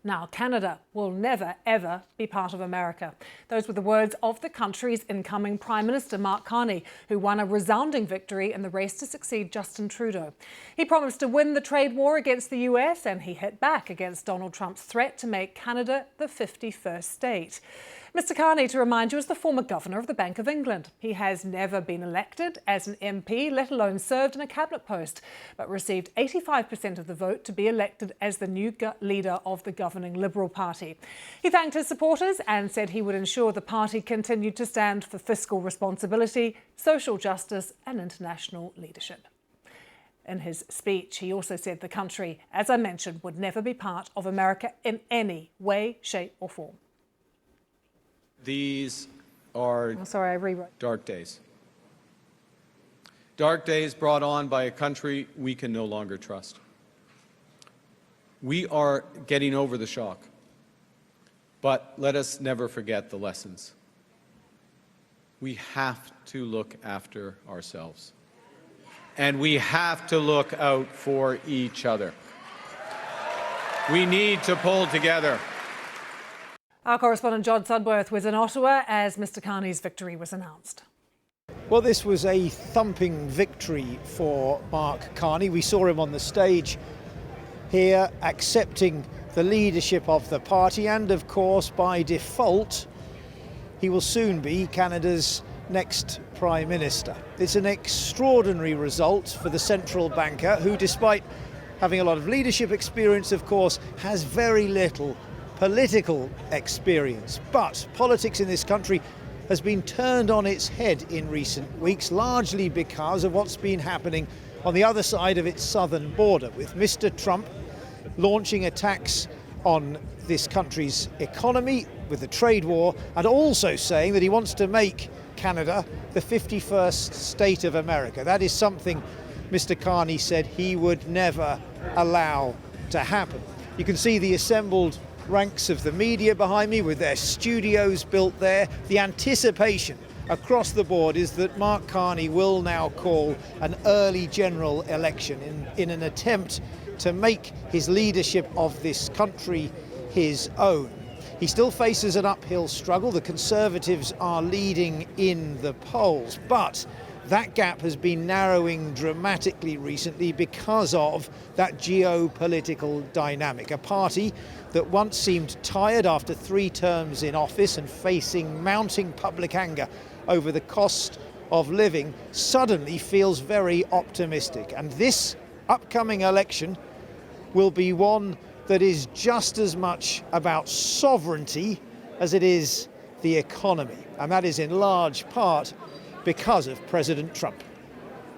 Now, Canada will never, ever be part of America. Those were the words of the country's incoming Prime Minister, Mark Carney, who won a resounding victory in the race to succeed Justin Trudeau. He promised to win the trade war against the US, and he hit back against Donald Trump's threat to make Canada the 51st state. Mr Carney, to remind you, is the former governor of the Bank of England. He has never been elected as an MP, let alone served in a cabinet post, but received 85% of the vote to be elected as the new leader of the governing Liberal Party. He thanked his supporters and said he would ensure the party continued to stand for fiscal responsibility, social justice and international leadership. In his speech, he also said the country, as I mentioned, would never be part of America in any way, shape or form. These are dark days. Dark days brought on by a country we can no longer trust. We are getting over the shock, but let us never forget the lessons. We have to look after ourselves, and we have to look out for each other. We need to pull together. Our correspondent John Sudworth was in Ottawa as Mr Carney's victory was announced. Well, this was a thumping victory for Mark Carney. We saw him on the stage here accepting the leadership of the party, and of course by default he will soon be Canada's next Prime Minister. It's an extraordinary result for the central banker, who, despite having a lot of leadership experience, of course, has very little political experience. But politics in this country has been turned on its head in recent weeks, largely because of what's been happening on the other side of its southern border, with Mr Trump launching attacks on this country's economy with the trade war, and also saying that he wants to make Canada the 51st state of America. That is something Mr Carney said he would never allow to happen. You can see the assembled ranks of the media behind me with their studios built there. The anticipation across the board is that Mark Carney will now call an early general election in an attempt to make his leadership of this country his own. He still faces an uphill struggle. The Conservatives are leading in the polls, but that gap has been narrowing dramatically recently because of that geopolitical dynamic. A party that once seemed tired after 3 terms in office and facing mounting public anger over the cost of living suddenly feels very optimistic. And this upcoming election will be one that is just as much about sovereignty as it is the economy. And that is in large part because of President Trump.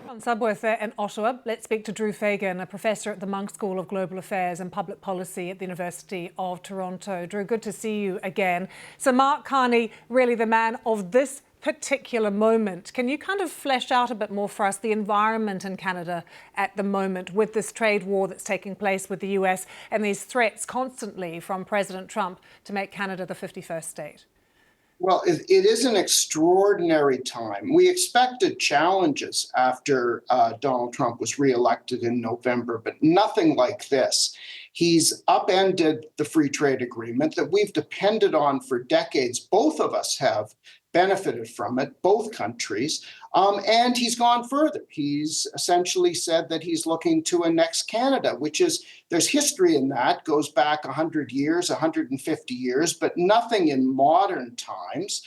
On Sudworth there in Ottawa, let's speak to Drew Fagan, a professor at the Monk School of Global Affairs and Public Policy at the University of Toronto. Drew, good to see you again. So Mark Carney, really the man of this particular moment. Can you kind of flesh out a bit more for us the environment in Canada at the moment with this trade war that's taking place with the US and these threats constantly from President Trump to make Canada the 51st state? Well, it is an extraordinary time. We expected challenges after Donald Trump was reelected in November, but nothing like this. He's upended the free trade agreement that we've depended on for decades. Both of us have benefited from it, both countries, and he's gone further. He's essentially said that he's looking to annex Canada, which is, there's history in that, goes back 100 years, 150 years, but nothing in modern times.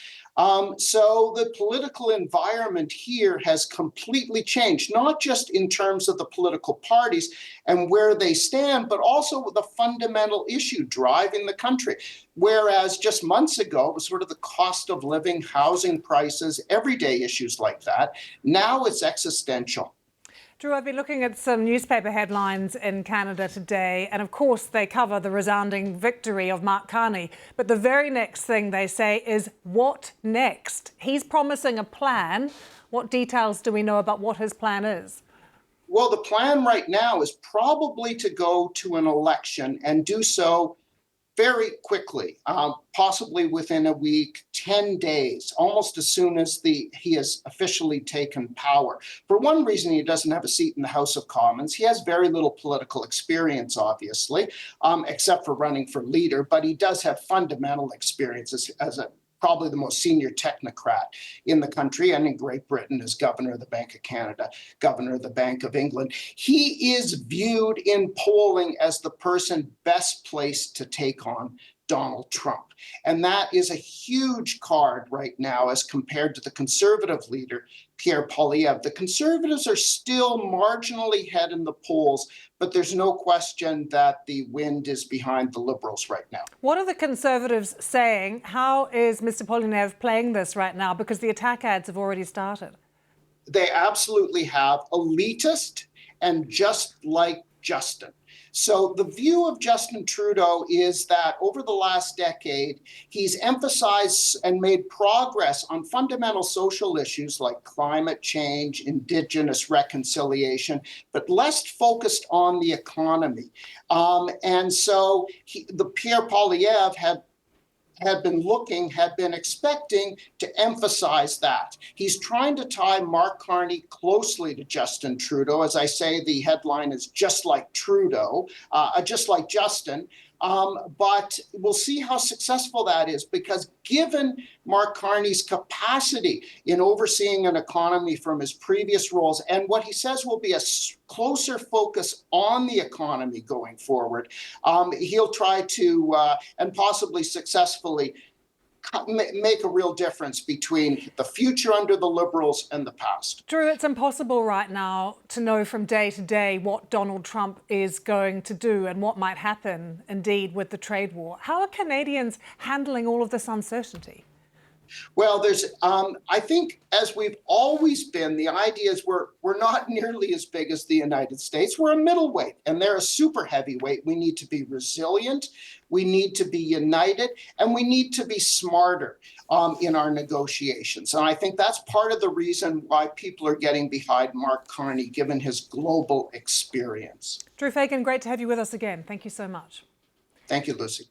So the political environment here has completely changed, not just in terms of the political parties and where they stand, but also with the fundamental issue driving the country. Whereas just months ago, it was sort of the cost of living, housing prices, everyday issues like that. Now it's existential. Drew, I've been looking at some newspaper headlines in Canada today, and of course they cover the resounding victory of Mark Carney. But the very next thing they say is, what next? He's promising a plan. What details do we know about what his plan is? Well, the plan right now is probably to go to an election and do so very quickly, possibly within a week, 10 days, almost as soon as he has officially taken power. For one reason, he doesn't have a seat in the House of Commons. He has very little political experience, obviously, except for running for leader, but he does have fundamental experience as probably the most senior technocrat in the country, and in Great Britain as governor of the Bank of Canada, governor of the Bank of England. He is viewed in polling as the person best placed to take on Donald Trump. And that is a huge card right now as compared to the Conservative leader, Pierre Poilievre. The Conservatives are still marginally ahead in the polls, but there's no question that the wind is behind the Liberals right now. What are the Conservatives saying? How is Mr. Poilievre playing this right now? Because the attack ads have already started. They absolutely have. Elitist and just like Justin. So the view of Justin Trudeau is that over the last decade, he's emphasized and made progress on fundamental social issues like climate change, Indigenous reconciliation, but less focused on the economy. And so the Pierre Poilievre had been expecting to emphasize that. He's trying to tie Mark Carney closely to Justin Trudeau. As I say, the headline is just like Trudeau, just like Justin. But we'll see how successful that is, because given Mark Carney's capacity in overseeing an economy from his previous roles and what he says will be a closer focus on the economy going forward, he'll try to, and possibly successfully, make a real difference between the future under the Liberals and the past. Drew, it's impossible right now to know from day to day what Donald Trump is going to do and what might happen, indeed, with the trade war. How are Canadians handling all of this uncertainty? Well, I think, as we've always been, the idea is we're not nearly as big as the United States. We're a middleweight, and they're a super heavyweight. We need to be resilient, we need to be united, and we need to be smarter in our negotiations. And I think that's part of the reason why people are getting behind Mark Carney, given his global experience. Drew Fagan, great to have you with us again. Thank you so much. Thank you, Lucy.